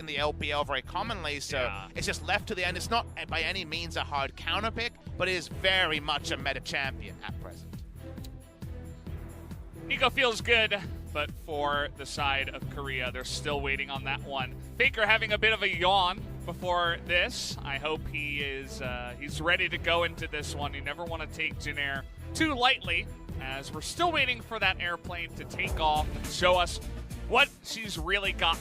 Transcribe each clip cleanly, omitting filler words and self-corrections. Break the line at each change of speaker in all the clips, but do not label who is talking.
the LPL very commonly, so it's just left to the end. It's not by any means a hard counter pick, but it is very much a meta champion at present.
Nico feels good, but for the side of Korea, they're still waiting on that one. Faker having a bit of a yawn before this. I hope he is he's ready to go into this one. You never want to take Jin Air too lightly, as we're still waiting for that airplane to take off and show us what she's really got.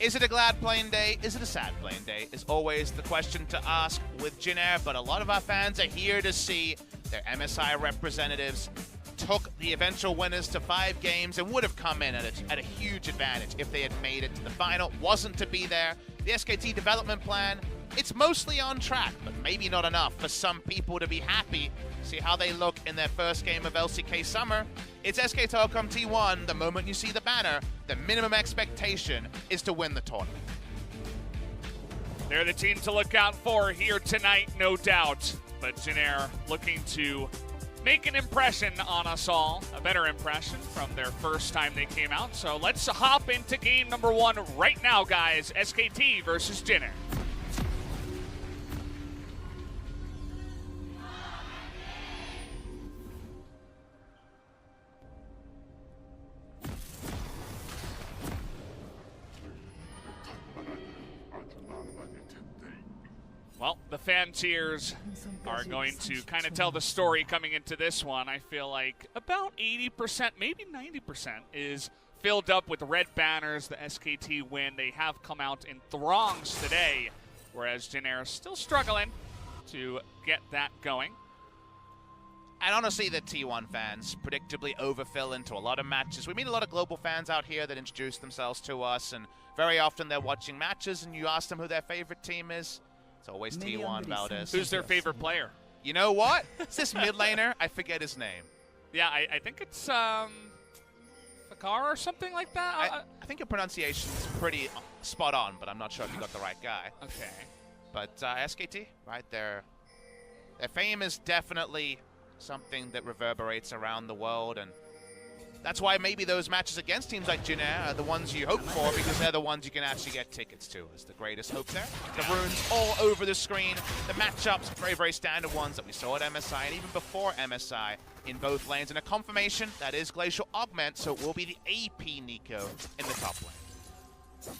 Is it a glad playing day? Is it a sad playing day? Is always the question to ask with Jin Air, but a lot of our fans are here to see their MSI representatives took the eventual winners to 5 games and would have come in at a huge advantage if they had made it to the final. Wasn't to be there. The SKT development plan, it's mostly on track, but maybe not enough for some people to be happy. See how they look in their first game of LCK Summer. It's SK Telecom T1. The moment you see the banner, the minimum expectation is to win the tournament.
They're the team to look out for here tonight, no doubt. But Jin Air looking to make an impression on us all, a better impression from their first time they came out. So let's hop into game number 1 right now, guys. SKT versus Jin Air. Well, the fan cheers are going to kind of tell the story coming into this one. I feel like about 80%, maybe 90% is filled up with red banners. The SKT win. They have come out in throngs today, whereas Jin Air is still struggling to get that going.
And honestly, the T1 fans predictably overfill into a lot of matches. We meet a lot of global fans out here that introduce themselves to us, and very often they're watching matches, and you ask them who their favorite team is. It's always T1 Valdez.
Who's their favorite player?
You know what? It's this mid laner. I forget his name.
Yeah, I think it's Fakar or something like that.
I think your pronunciation's pretty spot on, but I'm not sure if you got the right guy.
Okay.
But SKT, right? Their fame is definitely something that reverberates around the world, and that's why maybe those matches against teams like Jin Air are the ones you hope for, because they're the ones you can actually get tickets to. Is the greatest hope there. The runes all over the screen. The matchups, very, very standard ones that we saw at MSI, and even before MSI in both lanes. And a confirmation that is Glacial Augment, so it will be the AP Nico in the top lane.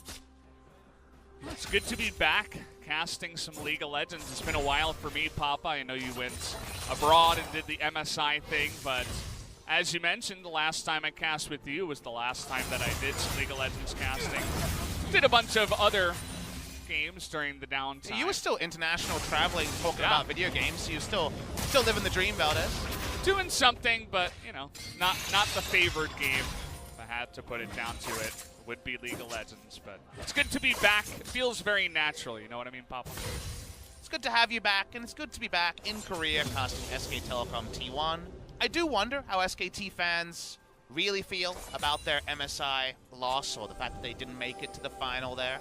It's good to be back, casting some League of Legends. It's been a while for me, Papa. I know you went abroad and did the MSI thing, but as you mentioned, the last time I cast with you was the last time that I did some League of Legends casting. Did a bunch of other games during the downtime.
You were still international traveling, talking about video games, so you're still living the dream, Valdez.
Doing something, but, you know, not the favored game. If I had to put it down to it, would be League of Legends. But it's good to be back. It feels very natural, you know what I mean, Papa?
It's good to have you back, and it's good to be back in Korea casting SK Telecom T1. I do wonder how SKT fans really feel about their MSI loss, or the fact that they didn't make it to the final there.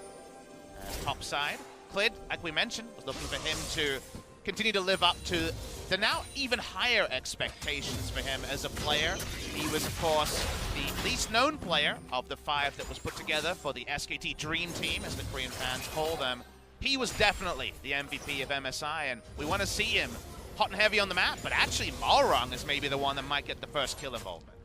Top side, Clid, like we mentioned, was looking for him to continue to live up to the now even higher expectations for him as a player. He was, of course, the least known player of the 5 that was put together for the SKT Dream Team, as the Korean fans call them. He was definitely the MVP of MSI, and we want to see him hot and heavy on the map, but actually Malrung is maybe the one that might get the first kill involvement.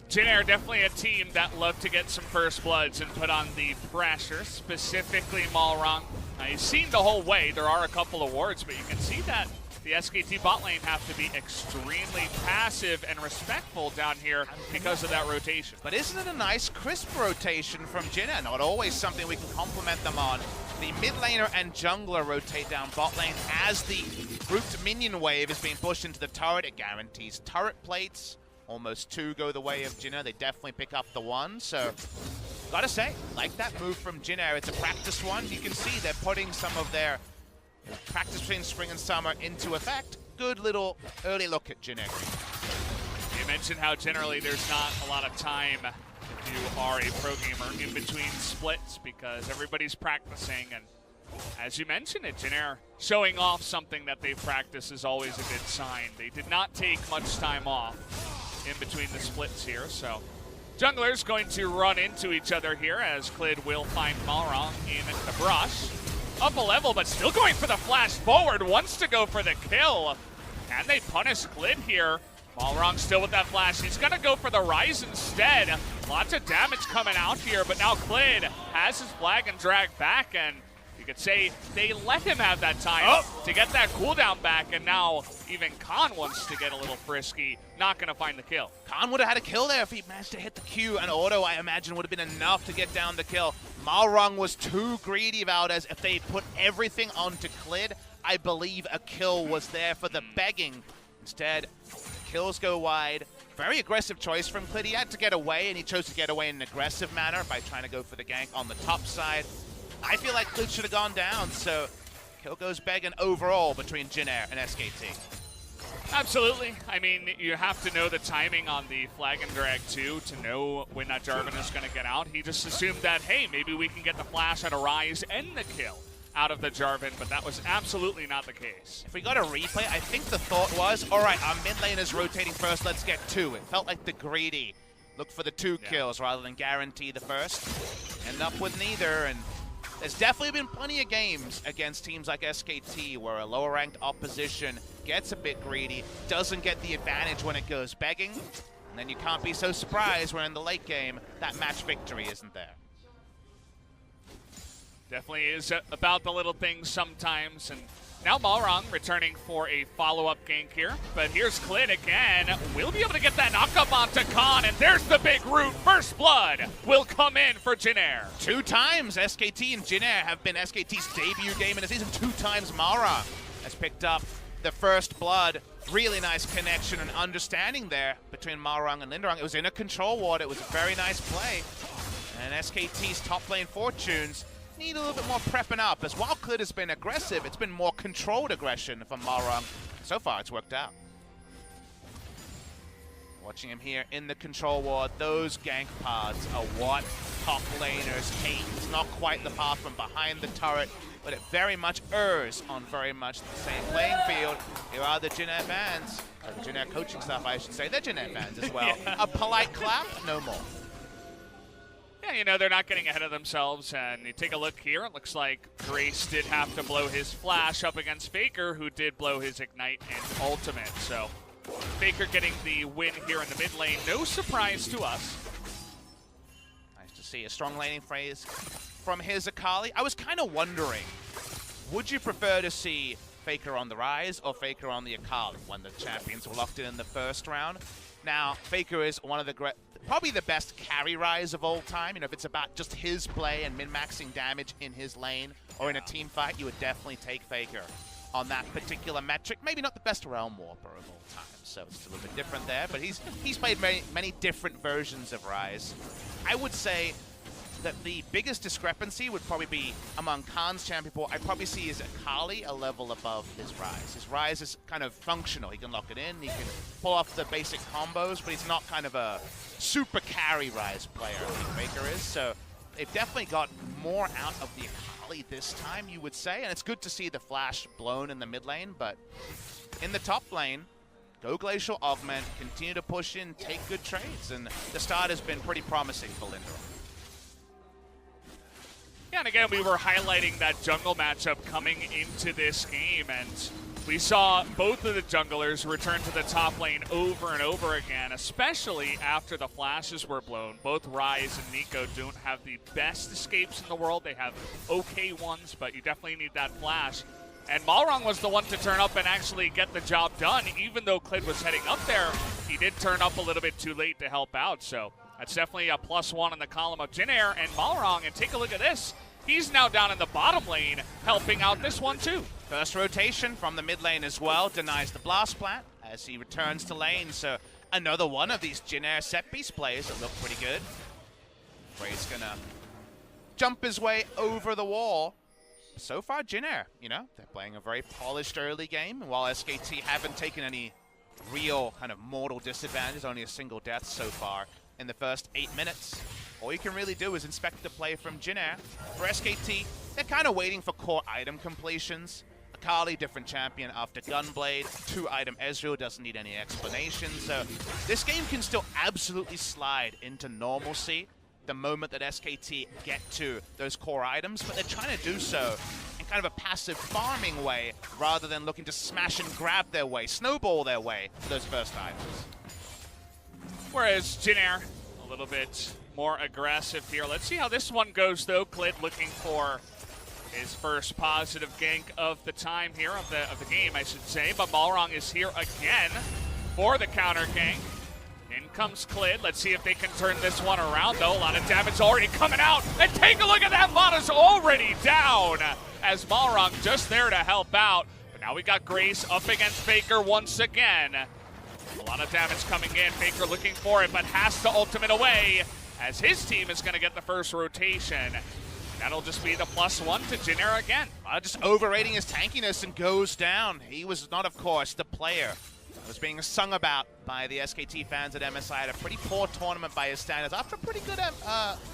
Jin Air definitely a team that love to get some first bloods and put on the pressure, specifically Malrung. He's seen the whole way. There are a couple of wards, but you can see that the SKT bot lane have to be extremely passive and respectful down here because of that rotation.
But isn't it a nice crisp rotation from Jin Air? Not always something we can compliment them on. The mid laner and jungler rotate down bot lane as the grouped minion wave is being pushed into the turret. It guarantees turret plates. Almost 2 go the way of Jin Air. They definitely pick up the 1. So, gotta say, like that move from Jin Air. It's a practice one. You can see they're putting some of their practice between spring and summer into effect. Good little early look at Jin Air.
You mentioned how generally there's not a lot of time if you are a pro gamer in between splits because everybody's practicing, and as you mentioned it, Jin Air showing off something that they've practiced is always a good sign. They did not take much time off in between the splits here, so Junglers going to run into each other here as Clid will find Malrong in the brush. Up a level, but still going for the flash forward. Wants to go for the kill. Can they punish Clid here? Malrong still with that flash. He's going to go for the Rise instead. Lots of damage coming out here, but now Clid has his flag and drag back, and you could say they let him have that time to get that cooldown back, and now even Khan wants to get a little frisky. Not going to find the kill.
Khan would have had a kill there if he managed to hit the Q, and auto, I imagine, would have been enough to get down the kill. Malrong was too greedy, Valdez. If they put everything onto Clid, I believe a kill was there for the begging. Instead, kills go wide. Very aggressive choice from Clid. He had to get away, and he chose to get away in an aggressive manner by trying to go for the gank on the top side. I feel like Clid should have gone down, so kill goes begging overall between Jin Air and SKT.
Absolutely. I mean, you have to know the timing on the flag and drag too to know when that Jarvan is going to get out. He just assumed that, hey, maybe we can get the flash at a Rise and the kill out of the Jarvan, but that was absolutely not the case.
If we got a replay, I think the thought was, all right, our mid lane is rotating first, let's get two. It felt like the greedy look for the two kills rather than guarantee the first. End up with neither, and there's definitely been plenty of games against teams like SKT where a lower ranked opposition gets a bit greedy, doesn't get the advantage when it goes begging, and then you can't be so surprised when in the late game that match victory isn't there.
Definitely is about the little things sometimes, and now Malrong returning for a follow-up gank here, but here's Clid again. We'll be able to get that knock-up onto Khan, and there's the big root. First blood will come in for Jin Air.
2 times SKT and Jin Air have been SKT's debut game in the season. 2 times Malrong has picked up the first blood. Really nice connection and understanding there between Malrong and Linderong. It was in a control ward. It was a very nice play. And SKT's top lane fortunes need a little bit more prepping up, as while Clid has been aggressive, it's been more controlled aggression from Malrong. So far, it's worked out. Watching him here in the control ward, those gank pods are what top laners hate. It's not quite the path from behind the turret, but it very much errs on very much the same playing field. Here are the Jin Air fans, or the Jin Air coaching staff, I should say. They're Jin Air fans as well. Yeah. A polite clap, no more.
Yeah, you know, they're not getting ahead of themselves, and you take a look here, it looks like Grace did have to blow his flash up against Faker, who did blow his Ignite and Ultimate, so Faker getting the win here in the mid lane, no surprise to us.
Nice to see a strong laning phrase from his Akali. I was kind of wondering, would you prefer to see Faker on the Rise or Faker on the Akali when the champions were locked in the first round? Now, Faker is one of the probably the best carry Rise of all time. You know, if it's about just his play and min-maxing damage in his lane or in a team fight, you would definitely take Faker on that particular metric. Maybe not the best Realm Warper of all time, so it's a little bit different there, but he's played many different versions of Rise. I would say that the biggest discrepancy would probably be among Khan's champion pool. I'd probably see his Akali a level above his Rise. His Rise is kind of functional. He can lock it in, he can pull off the basic combos, but he's not kind of a super carry Rise player like Faker is. So they've definitely got more out of the Akali this time, you would say, and it's good to see the flash blown in the mid lane, but in the top lane, go Glacial Augment, continue to push in, take good trades, and the start has been pretty promising for Linderong.
Yeah, and again, we were highlighting that jungle matchup coming into this game, and we saw both of the junglers return to the top lane over and over again, especially after the flashes were blown. Both Rise and Nico don't have the best escapes in the world. They have okay ones, but you definitely need that flash. And Malrong was the one to turn up and actually get the job done. Even though Clid was heading up there, he did turn up a little bit too late to help out, so that's definitely a +1 in the column of Jin Air and Malrong. And take a look at this. He's now down in the bottom lane, helping out this one too.
First rotation from the mid lane as well, denies the blast plant as he returns to lane. So another one of these Jin Air set piece plays that look pretty good. Frey's gonna jump his way over the wall. So far, Jin Air, you know, they're playing a very polished early game, while SKT haven't taken any real kind of mortal disadvantage, only a single death so far in the first 8 minutes. All you can really do is inspect the play from Jin Air. For SKT, they're kind of waiting for core item completions. A Akali, different champion after Gunblade. 2-item Ezreal doesn't need any explanation. So this game can still absolutely slide into normalcy the moment that SKT get to those core items, but they're trying to do so in kind of a passive farming way rather than looking to smash and grab their way, snowball their way to those first items.
Whereas Jin Air, a little bit more aggressive here. Let's see how this one goes, though. Klid looking for his first positive gank of the time here, of the game, I should say. But Balrog is here again for the counter gank. In comes Klid. Let's see if they can turn this one around, though. A lot of damage already coming out. And take a look at that. Mata's already down as Balrog just there to help out. But now we got Grace up against Faker once again. A lot of damage coming in. Faker looking for it, but has to ultimate away as his team is going to get the first rotation. That'll just be the +1 to Jin Air again.
Just overrating his tankiness and goes down. He was not, of course, the player that was being sung about by the SKT fans at MSI. Had a pretty poor tournament by his standards after a pretty good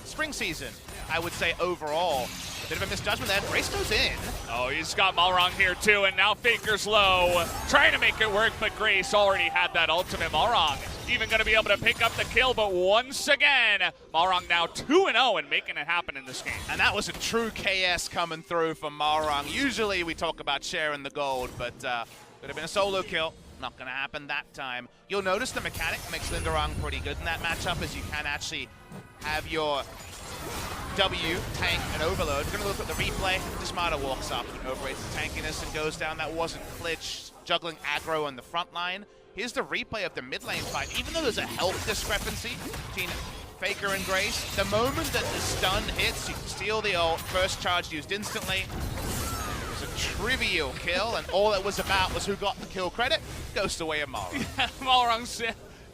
spring season, I would say, overall. A bit of a misjudgment there. Grace goes in.
Oh, he's got Balrog here, too, and now Faker's low. Trying to make it work, but Grace already had that ultimate. Balrog even going to be able to pick up the kill, but once again, Balrog now 2-0 and making it happen in this game.
And that was a true KS coming through from Balrog. Usually we talk about sharing the gold, but could have been a solo kill. Not going to happen that time. You'll notice the mechanic makes Linderong pretty good in that matchup, as you can actually have your W tank and overload. We're going to look at the replay. Dismata walks up and overrates his tankiness and goes down. That wasn't Klitsch juggling aggro on the front line. Here's the replay of the mid lane fight. Even though there's a health discrepancy between Faker and Grace, the moment that the stun hits, you can steal the ult. First charge used instantly. It was a trivial kill, and all it was about was who got the kill credit. Goes the way of Malrang.
Yeah, Malrang's,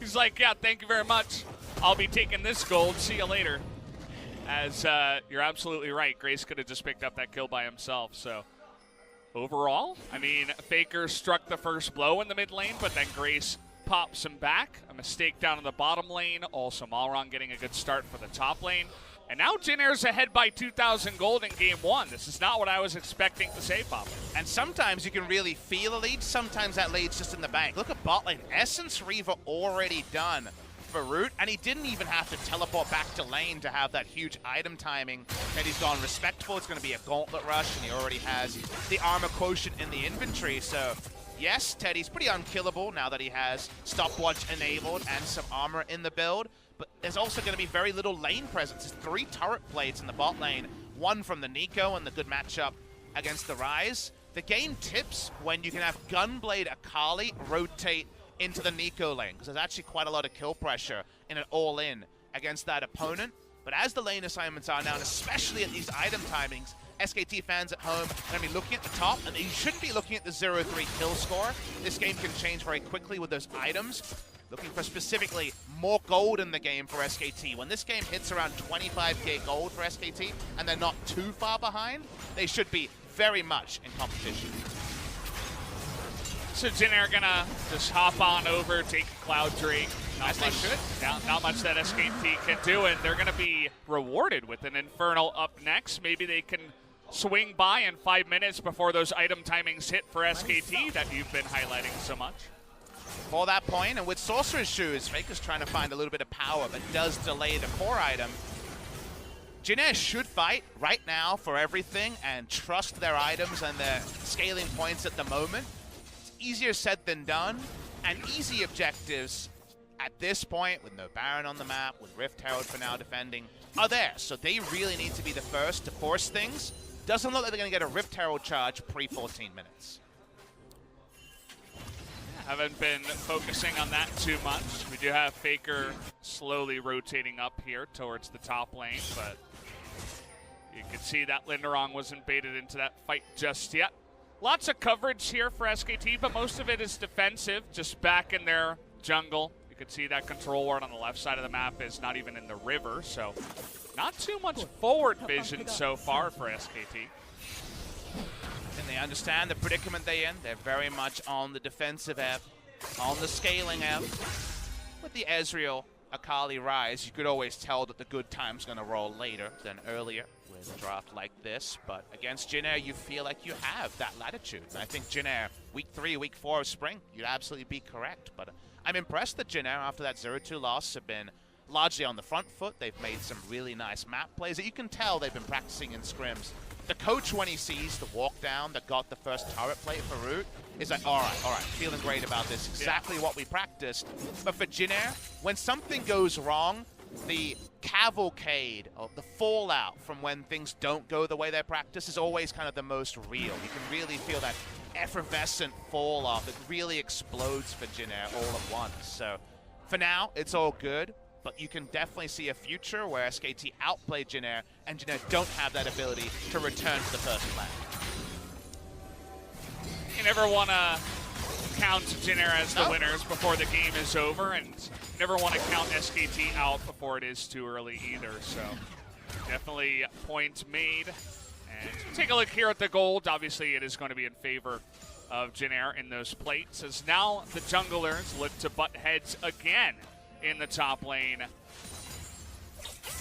he's like, yeah, thank you very much. I'll be taking this gold. See you later. As you're absolutely right, Grace could have just picked up that kill by himself. So overall, I mean, Faker struck the first blow in the mid lane, but then Grace pops him back. A mistake down in the bottom lane. Also, Malrang getting a good start for the top lane. And now Jin Air's ahead by 2,000 gold in game one. This is not what I was expecting to say, Pop.
And sometimes you can really feel a lead. Sometimes that lead's just in the bank. Look at bot lane. Essence Reaver already done for Root, and he didn't even have to teleport back to lane to have that huge item timing. And he's gone respectful. It's going to be a gauntlet rush, and he already has the armor quotient in the inventory. So yes, Teddy's pretty unkillable now that he has stopwatch enabled and some armor in the build. But there's also going to be very little lane presence. There's 3 turret plates in the bot lane. 1 from the Nico and the good matchup against the Ryze. The game tips when you can have Gunblade Akali rotate into the Nico lane, because there's actually quite a lot of kill pressure in an all-in against that opponent. But as the lane assignments are now, and especially at these item timings, SKT fans at home are going to be looking at the top, and you shouldn't be looking at the 0-3 kill score. This game can change very quickly with those items. Looking for specifically more gold in the game for SKT. When this game hits around 25k gold for SKT, and they're not too far behind, they should be very much in competition.
So Jin Air gonna just hop on over, take Cloud Drake. Not much that SKT can do, and they're gonna be rewarded with an Infernal up next. Maybe they can swing by in 5 minutes before those item timings hit for SKT that you've been highlighting so much.
For that point, and with Sorcerer's Shoes, Faker's trying to find a little bit of power, but does delay the core item. Jin Air should fight right now for everything and trust their items and their scaling points at the moment. It's easier said than done, and easy objectives at this point, with no Baron on the map, with Rift Herald for now defending, are there. So they really need to be the first to force things. Doesn't look like they're going to get a Rift Herald charge pre-14 minutes.
Haven't been focusing on that too much. We do have Faker slowly rotating up here towards the top lane, but you can see that Linderong wasn't baited into that fight just yet. Lots of coverage here for SKT, but most of it is defensive, just back in their jungle. You can see that control ward on the left side of the map is not even in the river, so not too much forward vision so far for SKT.
And they understand the predicament they're in. They're very much on the defensive ebb, on the scaling ebb, with the Ezreal Akali Rise, you could always tell that the good time's going to roll later than earlier with a draft like this. But against Jin Air, you feel like you have that latitude. And I think Jin Air, week 3, week 4 of spring, you'd absolutely be correct. But I'm impressed that Jin Air, after that 0-2 loss, have been largely on the front foot. They've made some really nice map plays that you can tell they've been practicing in scrims. The coach, when he sees the walk down that got the first turret play for Root, is like, all right, feeling great about this. Exactly what we practiced. But for Jin Air, when something goes wrong, the cavalcade of the fallout from when things don't go the way they practice is always kind of the most real. You can really feel that effervescent fall off. It really explodes for Jin Air all at once. So for now, it's all good. But you can definitely see a future where SKT outplay Jin Air, and Jin Air don't have that ability to return to the first flag.
You never want to count Jin Air as the winners before the game is over, and never want to count SKT out before it is too early either. So definitely point made. And take a look here at the gold. Obviously, it is going to be in favor of Jin Air in those plates, as now the junglers look to butt heads again in the top lane.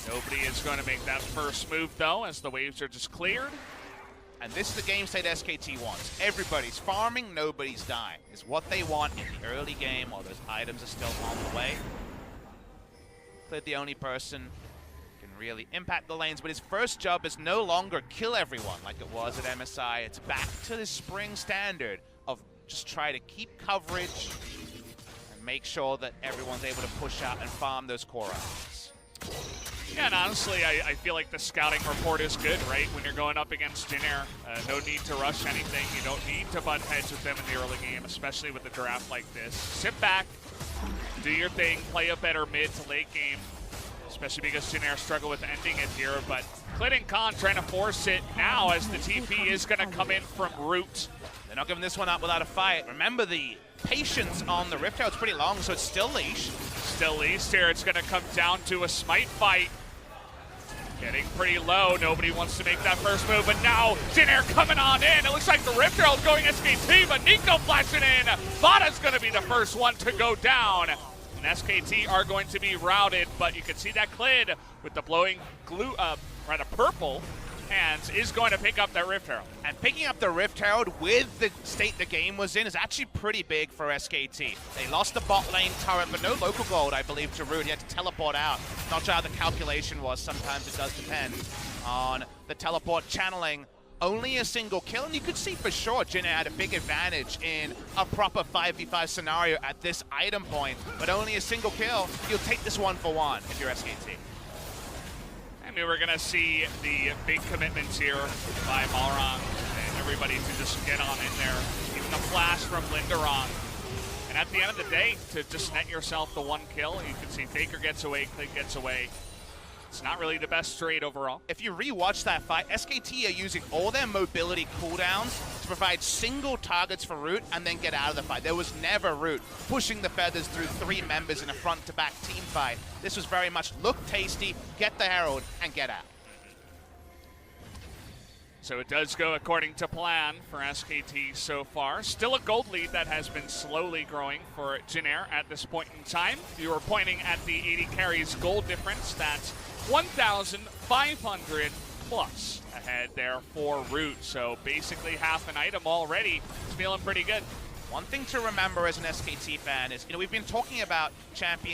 Nobody is going to make that first move, though, as the waves are just cleared.
And this is the game state SKT wants. Everybody's farming, nobody's dying. Is what they want in the early game while those items are still on the way. Clearly the only person who can really impact the lanes, but his first job is no longer kill everyone like it was at MSI. It's back to the spring standard of just try to keep coverage, make sure that everyone's able to push out and farm those core items.
Yeah, and honestly, I feel like the scouting report is good, right? When you're going up against Jin Air, no need to rush anything. You don't need to butt heads with them in the early game, especially with a draft like this. Sit back, do your thing, play a better mid to late game, especially because Jin Air struggle with ending it here. But Clit and Khan trying to force it now as the TP is going to come in from Root.
They're not giving this one up without a fight. Remember, the patience on the Rift Herald's pretty long, so it's still leash.
Still leash here. It's going to come down to a smite fight. Getting pretty low. Nobody wants to make that first move, but now Jin Air coming on in. It looks like the Rift Herald going SKT, but Nico flashing in. Vada's going to be the first one to go down. And SKT are going to be routed, but you can see that Clid with the blowing glue, purple hands is going to pick up that Rift Herald.
And picking up the Rift Herald with the state the game was in is actually pretty big for SKT. They lost the bot lane turret, but no local gold, I believe, to Root. He had to teleport out. Not sure how the calculation was. Sometimes it does depend on the teleport channeling. Only a single kill, and you could see for sure Jin Air had a big advantage in a proper 5v5 scenario at this item point, but only a single kill. You'll take this one for one if you're SKT.
I mean, we're going to see the big commitments here by Malrang and everybody to just get on in there. Even the flash from Linderong. And at the end of the day, to just net yourself the one kill, you can see Faker gets away, Click gets away. It's not really the best trade overall.
If you rewatch that fight, SKT are using all their mobility cooldowns to provide single targets for Root and then get out of the fight. There was never Root pushing the feathers through 3 members in a front-to-back team fight. This was very much look tasty, get the Herald, and get out.
So it does go according to plan for SKT so far. Still a gold lead that has been slowly growing for Jin Air at this point in time. You were pointing at the 80 carries gold difference. That's 1,500 plus ahead there for Root. So basically half an item already. It's feeling pretty good.
One thing to remember as an SKT fan is, we've been talking about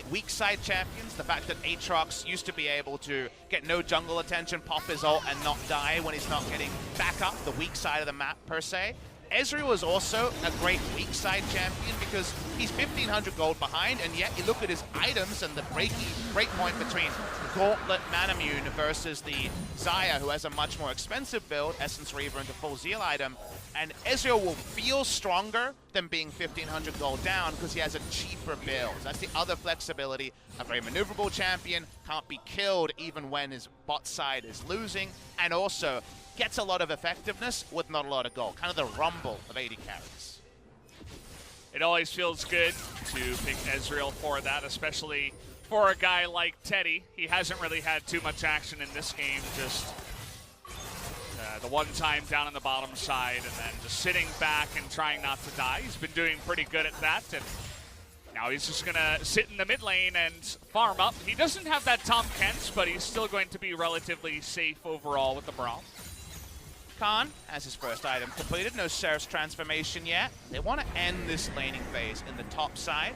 weak side champions, the fact that Aatrox used to be able to get no jungle attention, pop his ult, and not die when he's not getting back up the weak side of the map, per se. Ezreal is also a great weak side champion because he's 1,500 gold behind, and yet you look at his items and the break point between Gauntlet Manamune versus the Xayah, who has a much more expensive build, Essence Reaver into full Zeal item, and Ezreal will feel stronger than being 1,500 gold down because he has a cheaper build. That's the other flexibility. A very maneuverable champion, can't be killed even when his bot side is losing, and also gets a lot of effectiveness with not a lot of gold. Kind of the rumble of 80 carries.
It always feels good to pick Ezreal for that, especially for a guy like Teddy. He hasn't really had too much action in this game, just the one time down on the bottom side and then just sitting back and trying not to die. He's been doing pretty good at that, and Now he's just going to sit in the mid lane and farm up. He doesn't have that Tom Kent, but he's still going to be relatively safe overall with the Brawl.
Khan has his first item completed. No Seraph's transformation yet. They want to end this laning phase in the top side.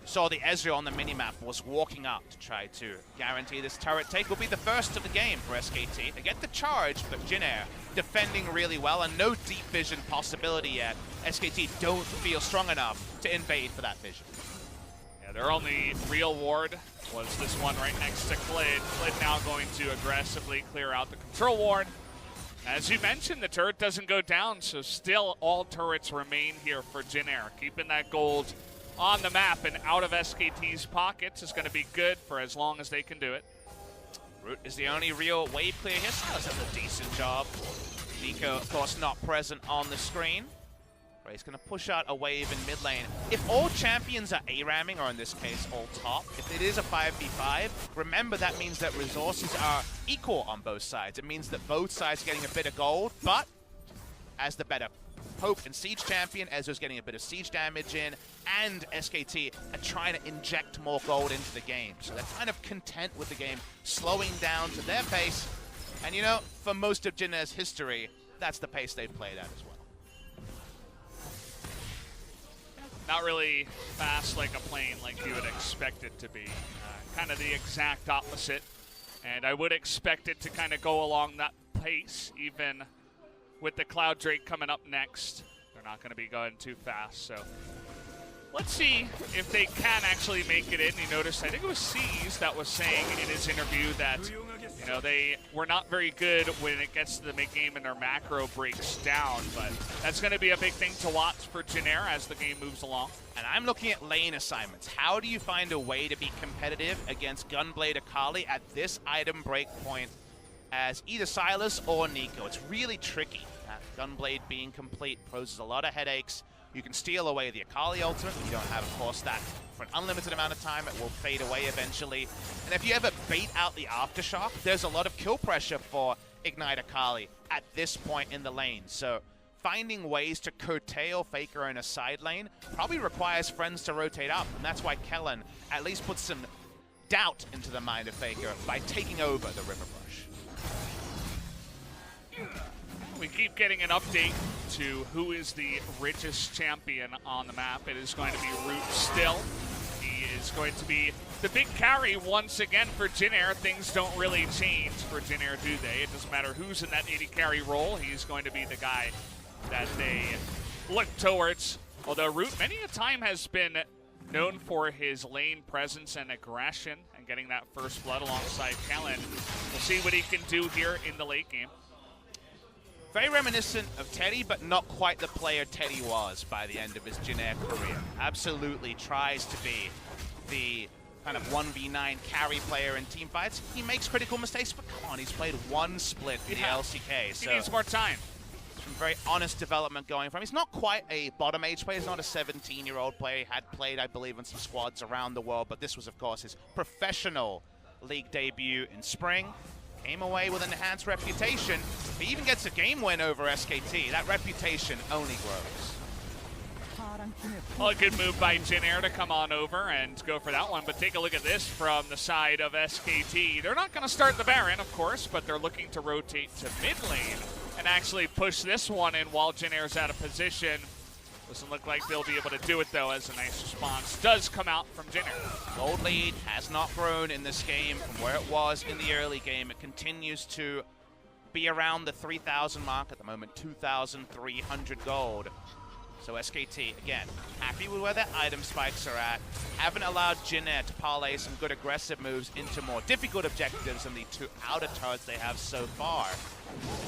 Saw the Ezreal on the minimap was walking up to try to guarantee this turret take. Will be the first of the game for SKT. They get the charge, but Jin Air defending really well and no deep vision possibility yet. SKT don't feel strong enough to invade for that vision.
Yeah, their only real ward was this one right next to Klid. Klid now going to aggressively clear out the control ward. As you mentioned, the turret doesn't go down, so still all turrets remain here for Jin Air. Keeping that gold on the map and out of SKT's pockets is going to be good for as long as they can do it.
Root is the only real wave clear here. Sylas does a decent job. Nico, of course, not present on the screen. Ray's going to push out a wave in mid lane. If all champions are A-ramming, or in this case, all top, if it is a 5v5, remember that means that resources are equal on both sides. It means that both sides are getting a bit of gold, but as the better Poke and Siege champion, Ezreal's getting a bit of siege damage in, and SKT are trying to inject more gold into the game. So they're kind of content with the game slowing down to their pace. And you know, for most of Jin Air's history, that's the pace they've played at as well.
Not really fast like a plane like you would expect it to be. Kind of the exact opposite. And I would expect it to kind of go along that pace, even with the Cloud Drake coming up next. They're not going to be going too fast, so let's see if they can actually make it in. You noticed, I think it was C's that was saying in his interview that, you know, they were not very good when it gets to the mid-game and their macro breaks down, but that's going to be a big thing to watch for Jin Air as the game moves along.
And I'm looking at lane assignments. How do you find a way to be competitive against Gunblade Akali at this item break point as either Sylas or Nico? It's really tricky. Gunblade being complete poses a lot of headaches. You can steal away the Akali ultimate. You don't have, of course, that for an unlimited amount of time. It will fade away eventually. And if you ever bait out the Aftershock, there's a lot of kill pressure for Ignite Akali at this point in the lane. So finding ways to curtail Faker in a side lane probably requires friends to rotate up. And that's why Kellen at least puts some doubt into the mind of Faker by taking over the River Brush.
We keep getting an update to who is the richest champion on the map. It is going to be Root still. He is going to be the big carry once again for Jin Air. Things don't really change for Jin Air, do they? It doesn't matter who's in that 80 carry role. He's going to be the guy that they look towards. Although Root many a time has been known for his lane presence and aggression and getting that first blood alongside Kellen. We'll see what he can do here in the late game.
Very reminiscent of Teddy, but not quite the player Teddy was by the end of his Jin Air career. Absolutely tries to be the kind of 1v9 carry player in team fights. He makes critical mistakes, but come on, he's played one split in the LCK. So
he needs more time.
Some very honest development going from him. He's not quite a bottom age player. He's not a 17-year-old player. He had played, I believe, in some squads around the world, but this was, of course, his professional league debut in spring. Came away with an enhanced reputation. He even gets a game win over SKT. That reputation only grows.
Well, a good move by Jin Air to come on over and go for that one. But take a look at this from the side of SKT. They're not going to start the Baron, of course, but they're looking to rotate to mid lane and actually push this one in while Jin Air's out of position. Doesn't look like they'll be able to do it, though, as a nice response does come out from Jin Air.
Gold lead has not grown in this game from where it was in the early game. It continues to be around the 3,000 mark at the moment, 2,300 gold. So SKT, again, happy with where their item spikes are at. Haven't allowed Jin Air to parlay some good aggressive moves into more difficult objectives than the two outer turrets they have so far.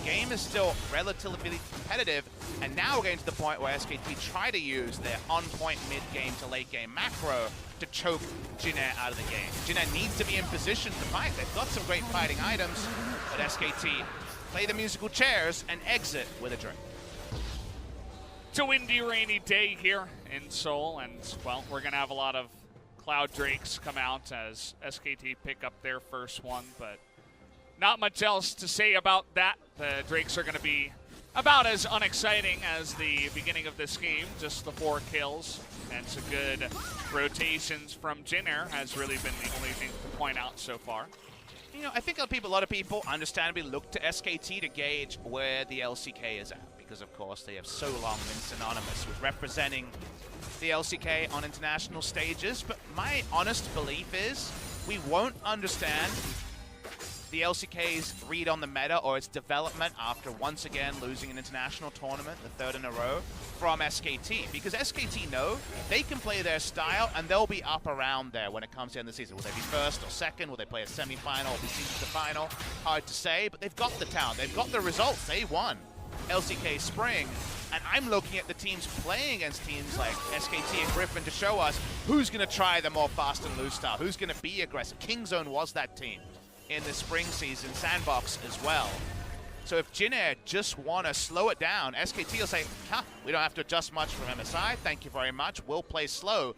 The game is still relatively competitive, and now we're getting to the point where SKT try to use their on-point mid-game to late-game macro to choke Jin Air out of the game. Jin Air needs to be in position to fight. They've got some great fighting items, but SKT play the musical chairs and exit with a drink.
It's a windy, rainy day here in Seoul, and, well, we're going to have a lot of Cloud Drakes come out as SKT pick up their first one, but not much else to say about that. The Drakes are going to be about as unexciting as the beginning of this game. Just the 4 kills and some good rotations from Jin Air has really been the only thing to point out so far.
You know, I think a lot of people understandably look to SKT to gauge where the LCK is at, because of course they have so long been synonymous with representing the LCK on international stages. But my honest belief is we won't understand the LCK's read on the meta or its development after once again losing an international tournament, the 3rd in a row, from SKT. Because SKT know they can play their style and they'll be up around there when it comes to the end of the season. Will they be first or second? Will they play a semi-final or be seeded to the final? Hard to say, but they've got the talent. They've got the results. They won LCK Spring. And I'm looking at the teams playing against teams like SKT and Griffin to show us who's going to try the more fast and loose style, who's going to be aggressive. Kingzone was that team in the spring season, Sandbox as well. So if Jin Air just want to slow it down, SKT will say, we don't have to adjust much from MSI, thank you very much, we'll play slow.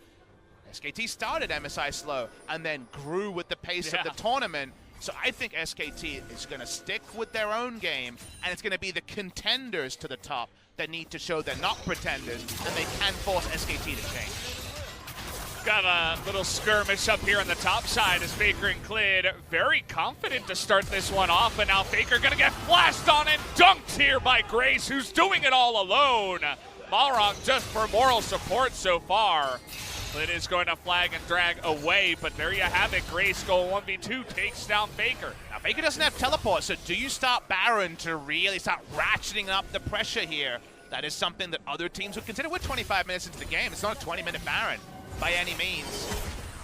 SKT started MSI slow and then grew with the pace of the tournament. So I think SKT is going to stick with their own game, and it's going to be the contenders to the top that need to show they're not pretenders, and they can force SKT to change.
Got a little skirmish up here on the top side as Faker and Clid very confident to start this one off, and now Faker gonna get flashed on and dunked here by Grace, who's doing it all alone. Malrong just for moral support so far. Clid is going to flag and drag away, but there you have it. Grace going 1v2, takes down Faker.
Now Faker doesn't have teleport, so do you start Baron to really start ratcheting up the pressure here? That is something that other teams would consider. We're 25 minutes into the game. It's not a 20-minute Baron by any means.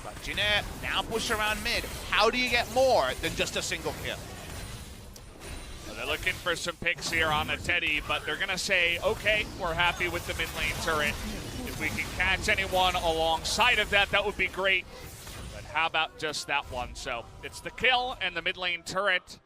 But Jin Air now push around mid. How do you get more than just a single kill?
Well, they're looking for some picks here on a Teddy, but they're gonna say, okay, we're happy with the mid lane turret. If we can catch anyone alongside of that, that would be great. But how about just that one? So it's the kill and the mid lane turret.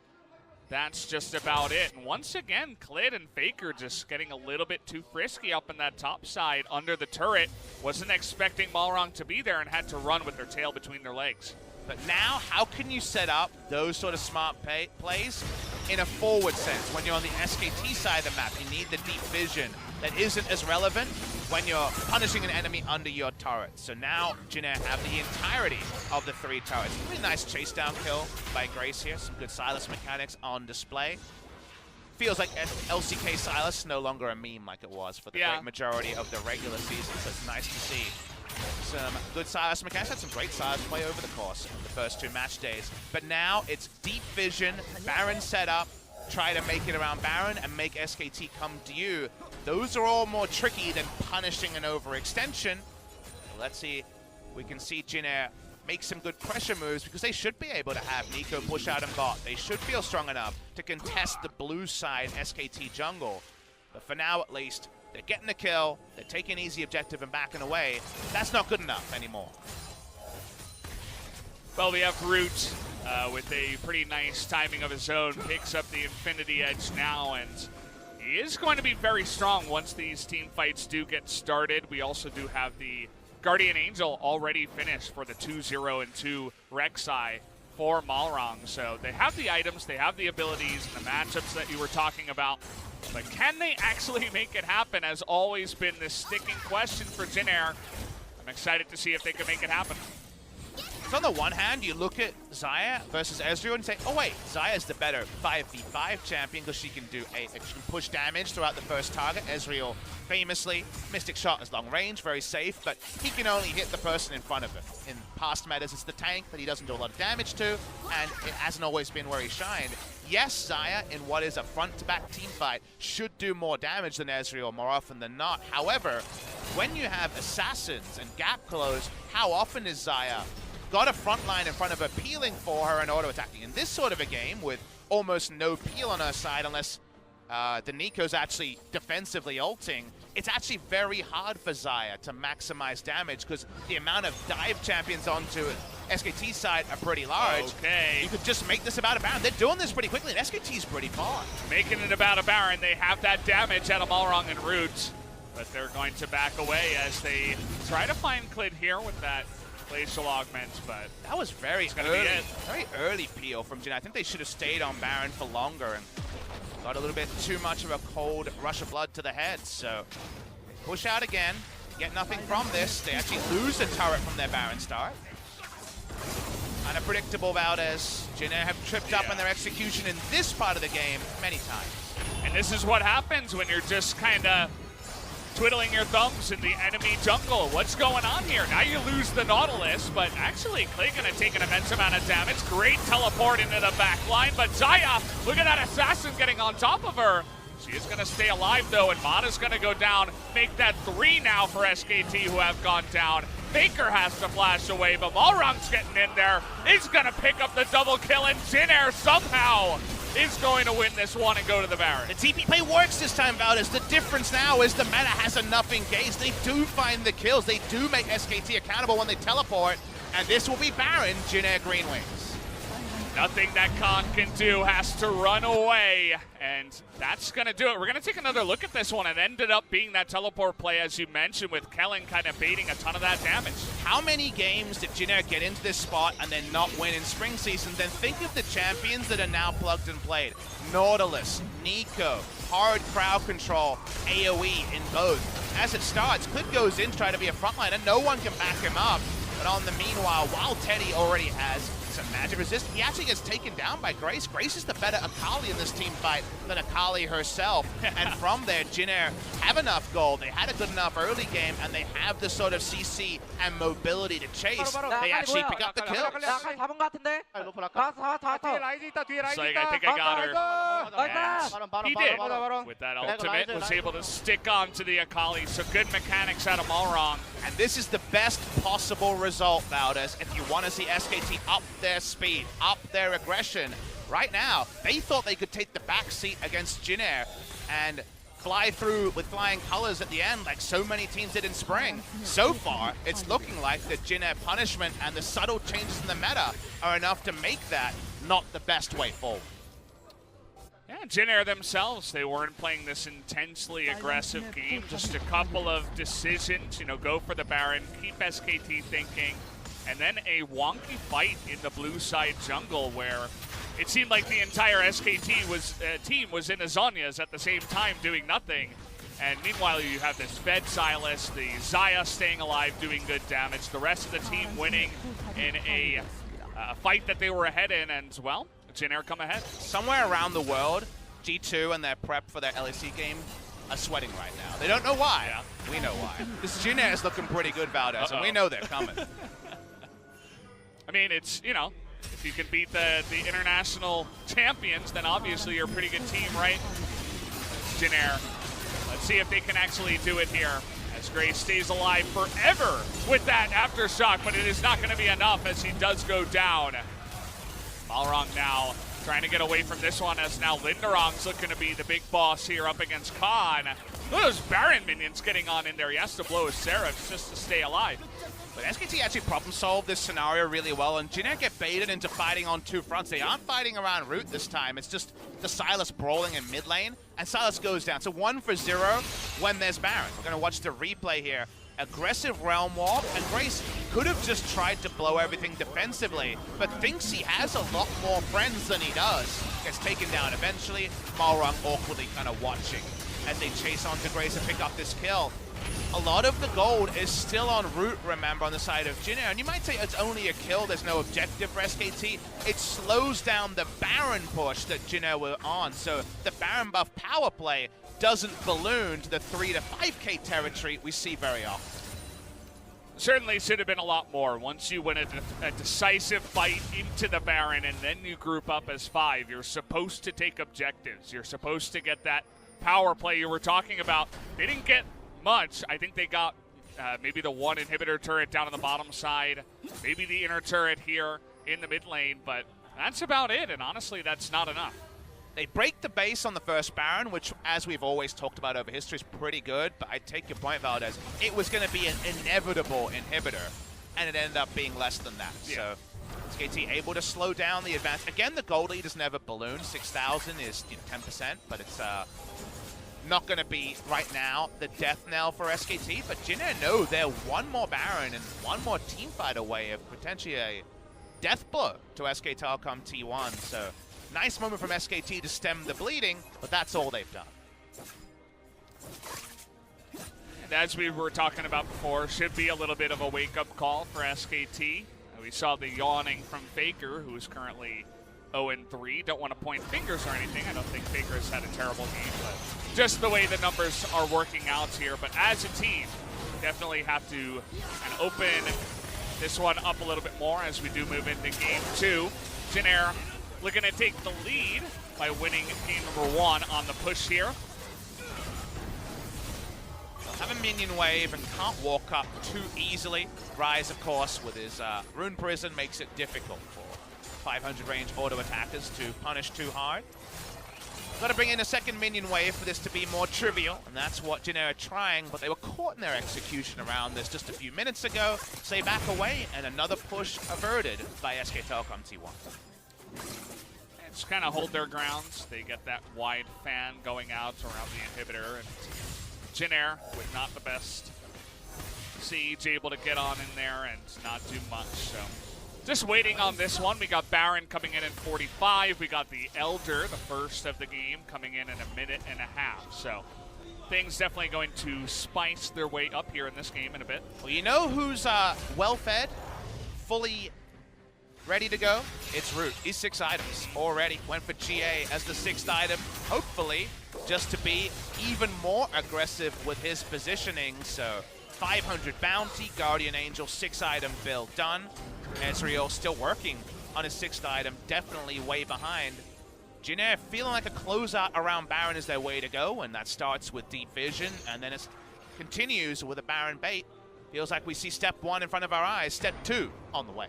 That's just about it. And once again, Clid and Faker just getting a little bit too frisky up in that top side under the turret. Wasn't expecting Malrong to be there and had to run with their tail between their legs.
But now, how can you set up those sort of smart plays in a forward sense? When you're on the SKT side of the map, you need the deep vision that isn't as relevant when you're punishing an enemy under your turret. So now Jin Air have the entirety of the 3 turrets. Really nice chase down kill by Grace here. Some good Silas mechanics on display. Feels like LCK Silas no longer a meme like it was for the great majority of the regular season, so it's nice to see some good Silas mechanics. Had some great Silas play over the course of the first 2 match days. But now it's deep vision, Baron set up, try to make it around Baron and make SKT come to you. Those are all more tricky than punishing an overextension. Let's see, we can see Jin Air make some good pressure moves because they should be able to have Nico push out and bot. They should feel strong enough to contest the blue side SKT jungle. But for now at least, they're getting the kill, they're taking an easy objective and backing away. That's not good enough anymore.
Well, we have Root with a pretty nice timing of his own, picks up the Infinity Edge now, and he is going to be very strong once these team fights do get started. We also do have the Guardian Angel already finished for the 2-0-2 Rek'Sai for Malrong. So they have the items, they have the abilities, and the matchups that you were talking about. But can they actually make it happen has always been this sticking question for Jin Air. I'm excited to see if they can make it happen.
So on the one hand, you look at Xayah versus Ezreal and say, oh wait, Zaya's the better 5v5 champion because she can push damage throughout the first target. Ezreal famously, Mystic Shot is long range, very safe, but he can only hit the person in front of him. In past metas, it's the tank that he doesn't do a lot of damage to, and it hasn't always been where he shined. Yes, Xayah, in what is a front-to-back team fight, should do more damage than Ezreal more often than not. However, when you have assassins and gap close, how often is Xayah got a front line in front of her, peeling for her and auto-attacking? In this sort of a game, with almost no peel on her side, unless the Nico's actually defensively ulting, it's actually very hard for Xayah to maximize damage because the amount of dive champions onto SKT's side are pretty large.
Okay.
You could just make this about a Baron. They're doing this pretty quickly, and SKT's pretty far.
Making it about a Baron. They have that damage out of Malrong and Root, but they're going to back away as they try to find Clid here with that glacial augment, but
that was very early peel from Jin. I think they should have stayed on Baron for longer. And got a little bit too much of a cold rush of blood to the head, so push out again, get nothing from this. They actually lose a turret from their Baron start. Kind of predictable, Valdez. Jin Air have tripped up in their execution in this part of the game many times.
And this is what happens when you're just kind of twiddling your thumbs in the enemy jungle. What's going on here? Now you lose the Nautilus, but actually Clay gonna take an immense amount of damage. Great teleport into the back line, but Zaya, look at that assassin getting on top of her. She is gonna stay alive though, and Mata's gonna go down. Make that 3 now for SKT, who have gone down. Faker has to flash away, but Malrong's getting in there. He's gonna pick up the double kill, and Jin Air somehow is going to win this one and go to the Baron.
The TP play works this time, Valdez. The difference now is the meta has enough engaged. They do find the kills. They do make SKT accountable when they teleport, and this will be Baron, Jin Air Greenwings.
Nothing that Khan can do, has to run away, and that's going to do it. We're going to take another look at this one. It ended up being that teleport play, as you mentioned, with Kellen kind of baiting a ton of that damage.
How many games did Jin Air get into this spot and then not win in spring season? Then think of the champions that are now plugged and played. Nautilus, Nico, hard crowd control, AoE in both. As it starts, Clid goes in to try to be a frontliner. No one can back him up. But on the meanwhile, while Teddy already has some magic resist, he actually gets taken down by Grace. Grace is the better Akali in this team fight than Akali herself. And from there, Jin Air have enough gold. They had a good enough early game, and they have the sort of CC and mobility to chase. They actually pick up the kills.
So I think I got her. And he did. With that ultimate, was able to stick on to the Akali. So good mechanics out of Malrong.
And this is the best possible result, Valdez, if you want to see SKT up their speed, up their aggression. Right now, they thought they could take the back seat against Jin Air and fly through with flying colors at the end like so many teams did in spring. So far, it's looking like the Jin Air punishment and the subtle changes in the meta are enough to make that not the best way forward.
Yeah, Jin Air themselves, they weren't playing this intensely aggressive game. Just a couple of decisions, go for the Baron, keep SKT thinking, and then a wonky fight in the blue side jungle where it seemed like the entire SKT team was in Azonias at the same time doing nothing. And meanwhile, you have this Fed Silas, the Zaya staying alive, doing good damage, the rest of the team winning in a fight that they were ahead in, and, well, Jin Air come ahead.
Somewhere around the world, G2 and their prep for their LCK game are sweating right now. They don't know why. Yeah. We know why. This Jin Air is looking pretty good, Valdez, and we know they're coming.
I mean, it's, if you can beat the international champions, then obviously you're a pretty good team, right? Jin Air. Let's see if they can actually do it here, as Grace stays alive forever with that aftershock, but it is not going to be enough as he does go down. Malrong now trying to get away from this one, as now Linderong's looking to be the big boss here up against Khan. Look at those Baron minions getting on in there. He has to blow his Seraphs just to stay alive.
But SKT actually problem-solved this scenario really well, and Jin Air get baited into fighting on two fronts. They aren't fighting around root this time. It's just the Sylas brawling in mid lane, and Sylas goes down. So 1 for 0 when there's Baron. We're going to watch the replay here. Aggressive Realm Warp, and Grace could have just tried to blow everything defensively, but thinks he has a lot more friends than he does. Gets taken down eventually. Malrong awkwardly kind of watching as they chase onto Grace and pick up this kill. A lot of the gold is still on route, remember, on the side of Jin Air. And you might say it's only a kill, there's no objective for SKT. It slows down the Baron push that Jin Air were on. So the Baron buff power play doesn't balloon to the 3 to 5k territory we see very often.
Certainly should have been a lot more. Once you win a decisive fight into the Baron and then you group up as 5, you're supposed to take objectives. You're supposed to get that power play you were talking about. They didn't get much. I think they got maybe the 1 inhibitor turret down on the bottom side, maybe the inner turret here in the mid lane, but that's about it, and honestly, that's not enough.
They break the base on the first Baron, which, as we've always talked about over history, is pretty good, but I take your point, Valdez. It was going to be an inevitable inhibitor, and it ended up being less than that.
Yeah.
So SKT able to slow down the advance. Again, the gold lead has never ballooned. 6,000 is 10%, but it's not going to be right now the death knell for SKT, but Jin Air know they're 1 more Baron and 1 more team fight away of potentially a death blow to SK Telecom T1. So Nice moment from SKT to stem the bleeding, but that's all they've done.
And as we were talking about before, should be a little bit of a wake-up call for SKT. We saw the yawning from Faker, who is currently 0-3. Don't want to point fingers or anything. I don't think Faker has had a terrible game, but just the way the numbers are working out here. But as a team, definitely have to kind of open this one up a little bit more as we do move into game 2. Jin Air looking to take the lead by winning game number 1 on the push here.
Have a minion wave and can't walk up too easily. Rise, of course, with his Rune Prison makes it difficult for 500 range auto attackers to punish too hard. Got to bring in a second minion wave for this to be more trivial, and that's what Jin Air are trying, but they were caught in their execution around this just a few minutes ago. So they back away, and another push averted by SK Telecom T1.
Just kind of hold their grounds. They get that wide fan going out around the inhibitor, and Jin Air with not the best siege, able to get on in there and not do much. So just waiting on this one. We got Baron coming in 45. We got the Elder, the first of the game, coming in a minute and a half. So things definitely going to spice their way up here in this game in a bit.
Well, you know who's well-fed, fully ready to go? It's Root. He's 6 items already. Went for GA as the 6th item, hopefully just to be even more aggressive with his positioning. So 500 bounty, Guardian Angel, 6 item build done. Ezreal still working on his 6th item, definitely way behind. Jin Air feeling like a closeout around Baron is their way to go, and that starts with Deep Vision, and then it continues with a Baron bait. Feels like we see step 1 in front of our eyes, step 2 on the way.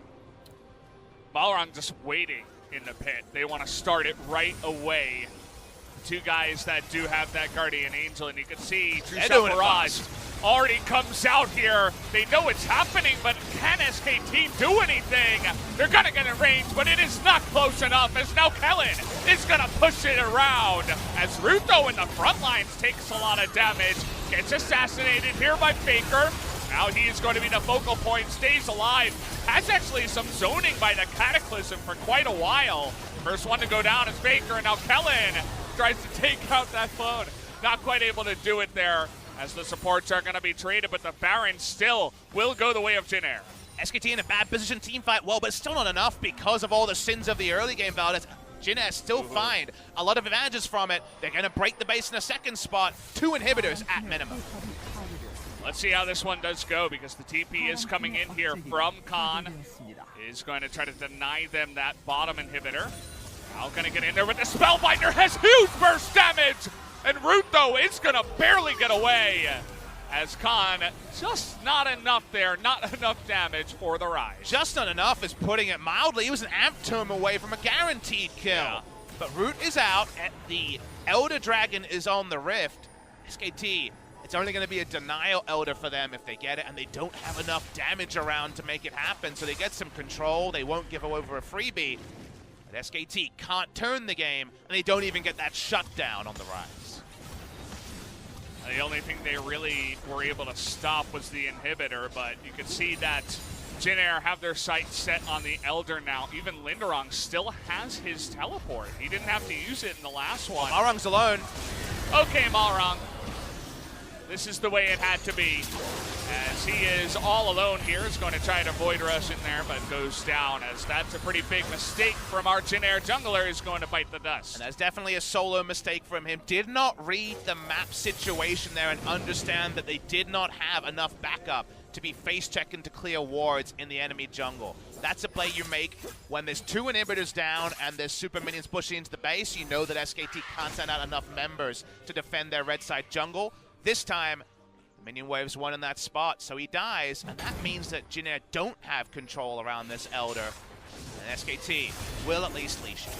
Malrang just waiting in the pit. They want to start it right away. Two guys that do have that Guardian Angel, and you can see True Barrage already comes out here. They know it's happening, but can SKT do anything? They're going to get in range, but it is not close enough, as now Kellen is going to push it around. As Ruto in the front lines takes a lot of damage, gets assassinated here by Faker. Now he is going to be the focal point, stays alive. Has actually some zoning by the Cataclysm for quite a while. First one to go down is Faker, and now Kellen tries to take out that phone. Not quite able to do it there, as the supports are going to be traded, but the Baron still will go the way of Jin Air.
SKT in a bad position, team fight well, but still not enough because of all the sins of the early game, Valdez. Jin Air still find a lot of advantages from it. They're going to break the base in a second spot. 2 inhibitors at minimum.
Let's see how this one does go, because the TP is coming in here from Khan. Is going to try to deny them that bottom inhibitor. Now going to get in there with the Spellbinder, has huge burst damage! And Ruto is going to barely get away, as Khan, just not enough there, not enough damage for the Rise.
Just not enough is putting it mildly. He was an amp tome away from a guaranteed kill. Yeah. But Root is out, and the Elder Dragon is on the Rift. SKT, it's only going to be a denial Elder for them if they get it, and they don't have enough damage around to make it happen. So they get some control. They won't give over a freebie. But SKT can't turn the game, and they don't even get that shutdown on the Rise.
The only thing they really were able to stop was the inhibitor, but you can see that Jin Air have their sights set on the Elder now. Even Linderong still has his teleport. He didn't have to use it in the last one.
Malrang's alone.
Okay, Malrang. This is the way it had to be. As he is all alone here, is going to try to void rush in there, but goes down, as that's a pretty big mistake from our Jin Air jungler, who's going to bite the dust.
And that's definitely a solo mistake from him. Did not read the map situation there and understand that they did not have enough backup to be face-checking to clear wards in the enemy jungle. That's a play you make when there's 2 inhibitors down and there's super minions pushing into the base. You know that SKT can't send out enough members to defend their red side jungle. This time, Minion Wave's one in that spot, so he dies, and that means that Jin Air don't have control around this Elder, and SKT will at least leash it.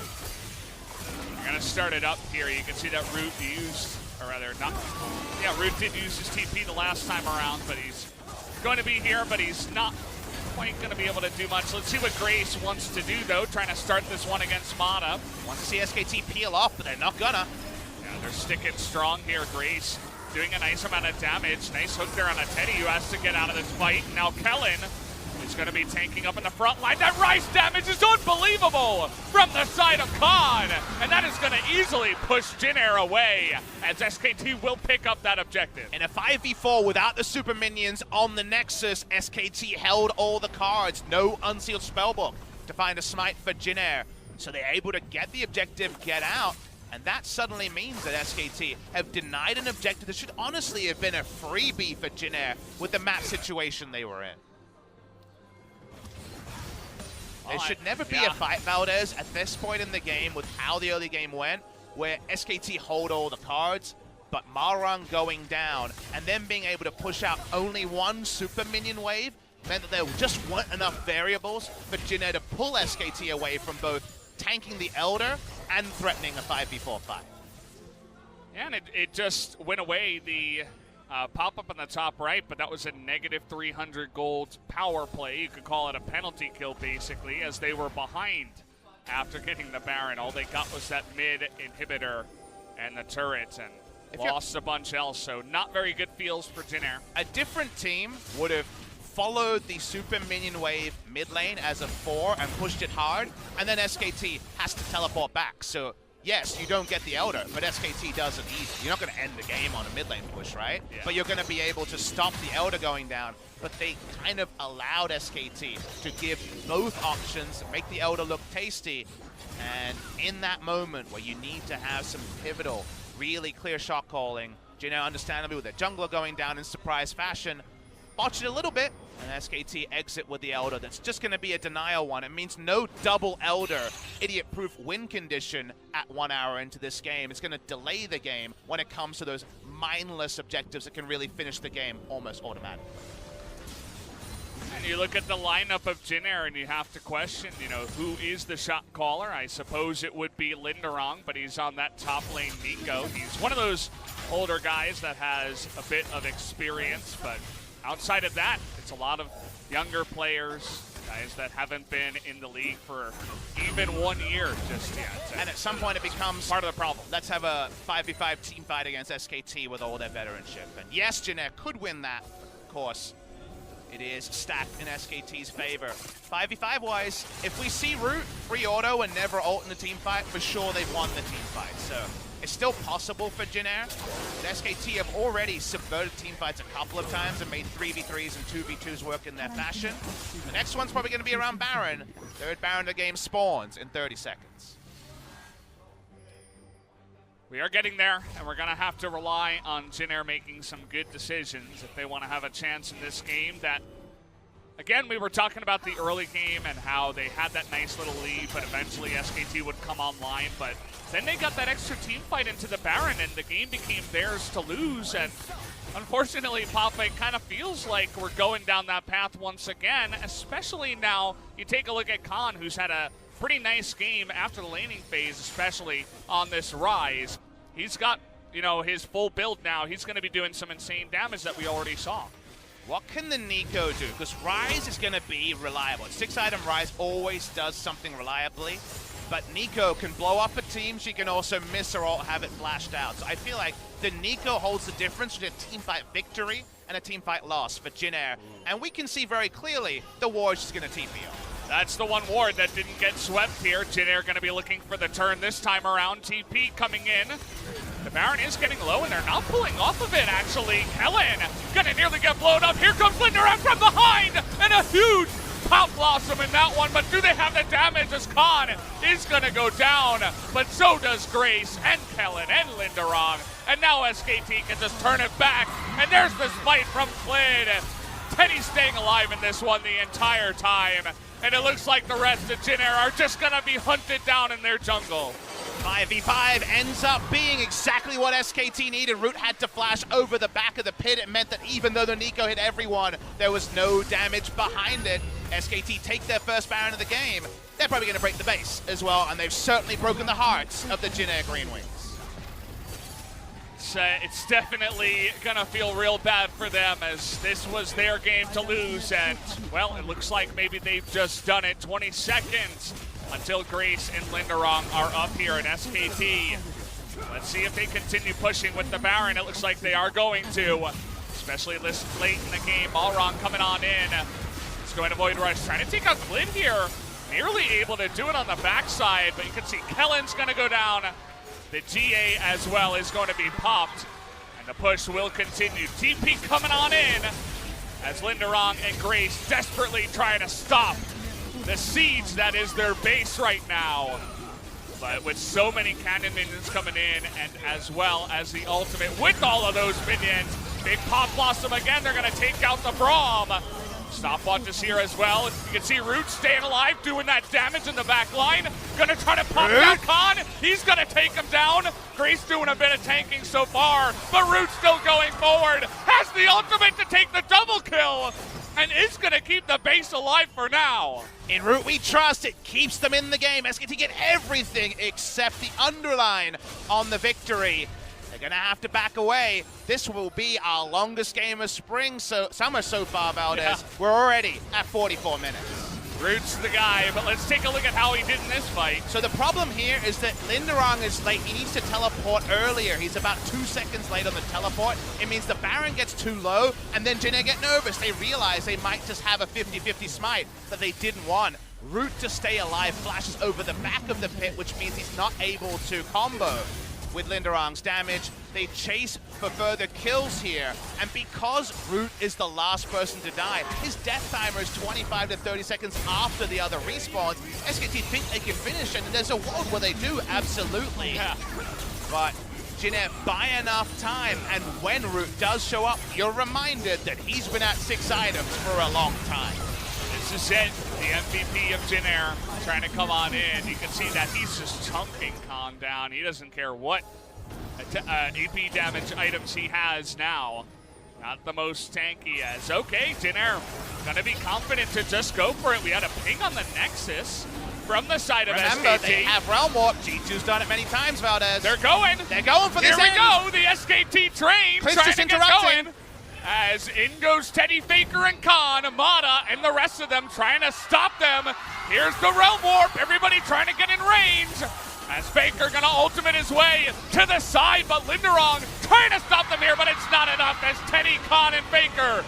We're going to start it up here. You can see that Root used, or rather not, yeah, Root did use his TP the last time around, but he's going to be here, but he's not quite going to be able to do much. Let's see what Grace wants to do, though, trying to start this one against Mata.
Want to see SKT peel off, but they're not gonna.
Yeah, they're sticking strong here. Grace doing a nice amount of damage. Nice hook there on a Teddy, who has to get out of this fight. Now Kellen is He's going to be tanking up in the front line. That rise damage is unbelievable from the side of Khan. And that is going to easily push Jin Air away as SKT will pick up that objective.
In a 5v4 without the super minions on the Nexus, SKT held all the cards. No unsealed spellbook to find a smite for Jin Air. So they're able to get the objective, get out. And that suddenly means that SKT have denied an objective that should honestly have been a freebie for Jin Air with the map situation they were in. There should never be a fight, Valdez, at this point in the game with how the early game went, where SKT hold all the cards, but Marang going down and then being able to push out only one super minion wave meant that there just weren't enough variables for Jin Air to pull SKT away from both tanking the Elder and threatening a 5v4 fight.
Yeah, and it just went away. The pop-up on the top right, but that was a negative 300 gold power play. You could call it a penalty kill, basically, as they were behind after getting the Baron. All they got was that mid inhibitor and the turret, and lost a bunch else, so not very good feels for Jin Air.
A different team would have followed the super minion wave mid lane as a 4 and pushed it hard, and then SKT has to teleport back. So yes, you don't get the Elder, but SKT does it easy. You're not going to end the game on a mid lane push, right? Yeah. But you're going to be able to stop the Elder going down. But they kind of allowed SKT to give both options, make the Elder look tasty. And in that moment where you need to have some pivotal, really clear shot calling, Jin Air understandably with their jungler going down in surprise fashion, botch it a little bit, and SKT exit with the Elder. That's just going to be a denial one. It means no double Elder, idiot-proof win condition at 1 hour into this game. It's going to delay the game when it comes to those mindless objectives that can really finish the game almost automatically.
And you look at the lineup of Jin Air and you have to question, you know, who is the shot caller? I suppose it would be Linderong, but he's on that top lane Nico. He's one of those older guys that has a bit of experience, but outside of that, it's a lot of younger players, guys that haven't been in the league for even 1 year just yet.
And at some point it becomes
part of the problem.
Let's have a 5v5 team fight against SKT with all their veteranship. And yes, Jin Air could win that, of course. It is stacked in SKT's favor. 5v5 wise, if we see Root free auto and never ult in the team fight, for sure they've won the team fight. So it's still possible for Jin Air. But SKT have already subverted team fights a couple of times and made 3v3s and 2v2s work in their fashion. The next one's probably going to be around Baron. Third Baron of the game spawns in 30 seconds.
We are getting there, and we're going to have to rely on Jin Air making some good decisions if they want to have a chance in this game. That, again, we were talking about the early game and how they had that nice little lead, but eventually SKT would come online. But then they got that extra team fight into the Baron, and the game became theirs to lose. And unfortunately, Papa, it kind of feels like we're going down that path once again, especially now you take a look at Khan, who's had a pretty nice game after the laning phase, especially on this Rise. He's got, you know, his full build now. He's going to be doing some insane damage that we already saw.
What can the Nico do? Because Rise is going to be reliable. 6-item Rise always does something reliably, but Nico can blow up a team. She can also miss her ult, have it flashed out. So I feel like the Nico holds the difference between a teamfight victory and a teamfight loss for Jin Air. And we can see very clearly the Ward is going to TP on.
That's the one ward that didn't get swept here. Jin Air going to be looking for the turn this time around. TP coming in. The Baron is getting low, and they're not pulling off of it, actually. Kellen going to nearly get blown up. Here comes Linderong from behind, and a huge Pop Blossom in that one. But do they have the damage as Khan is going to go down? But so does Grace and Kellen and Linderong. And now SKT can just turn it back. And there's the smite from Clid. Teddy's staying alive in this one the entire time. And it looks like the rest of Jin Air are just going to be hunted down in their jungle.
5v5 ends up being exactly what SKT needed. Root had to flash over the back of the pit. It meant that even though the Nico hit everyone, there was no damage behind it. SKT take their first Baron of the game. They're probably going to break the base as well, and they've certainly broken the hearts of the Jin Air Greenwings.
It's definitely going to feel real bad for them, as this was their game to lose. And, well, it looks like maybe they've just done it. 20 seconds until Grace and Linderong are up here at SKT. Let's see if they continue pushing with the Baron. It looks like they are going to, especially this late in the game. Balrog coming on in. He's going to Void Rush, trying to take out Glyn here. Nearly able to do it on the backside, but you can see Kellen's going to go down. The GA as well is going to be popped, and the push will continue. TP coming on in as Linderong and Grace desperately trying to stop the siege that is their base right now. But with so many cannon minions coming in, and as well as the ultimate with all of those minions, big Pop Blossom again, they're going to take out the Braum. Stopwatch is here as well. You can see Root staying alive, doing that damage in the back line. Gonna try to pop down Khan. He's gonna take him down. Grace doing a bit of tanking so far, but Root still going forward. Has the ultimate to take the double kill, and is gonna keep the base alive for now.
In Root we trust, it keeps them in the game. SKT get everything except the underline on the victory. They're gonna have to back away. This will be our longest game of summer so far, Valdez.
Yeah.
We're already at 44 minutes.
Root's the guy, but let's take a look at how he did in this fight.
So the problem here is that Linderong is late. He needs to teleport earlier. He's about 2 seconds late on the teleport. It means the Baron gets too low, and then Jin Air get nervous. They realize they might just have a 50-50 smite that they didn't want. Root to stay alive flashes over the back of the pit, which means he's not able to combo with Linderong's damage. They chase for further kills here, and because Root is the last person to die, his death timer is 25 to 30 seconds after the other respawns. SKT think they can finish, and there's a world where they do, absolutely.
Yeah.
But Jin Air buy enough time, and when Root does show up, you're reminded that he's been at 6 items for a long time.
This is it, the MVP of Jin Air trying to come on in. You can see that he's just chunking Khan down. He doesn't care what AP damage items he has now. Not the most tanky as, okay, Jin Air gonna be confident to just go for it. We had a ping on the Nexus from the side of SKT.
Remember, they have Realm Warp. G2's done it many times, Valdez.
They're going.
They're going for this
Here we
end.
go, the SKT train
Chris
trying
just
to get
interrupting.
going. As in goes Teddy, Faker, and Khan, Amada, and the rest of them trying to stop them. Here's the Realm Warp, everybody trying to get in range. As Faker gonna ultimate his way to the side, but Linderong trying to stop them here, but it's not enough as Teddy, Khan, and Faker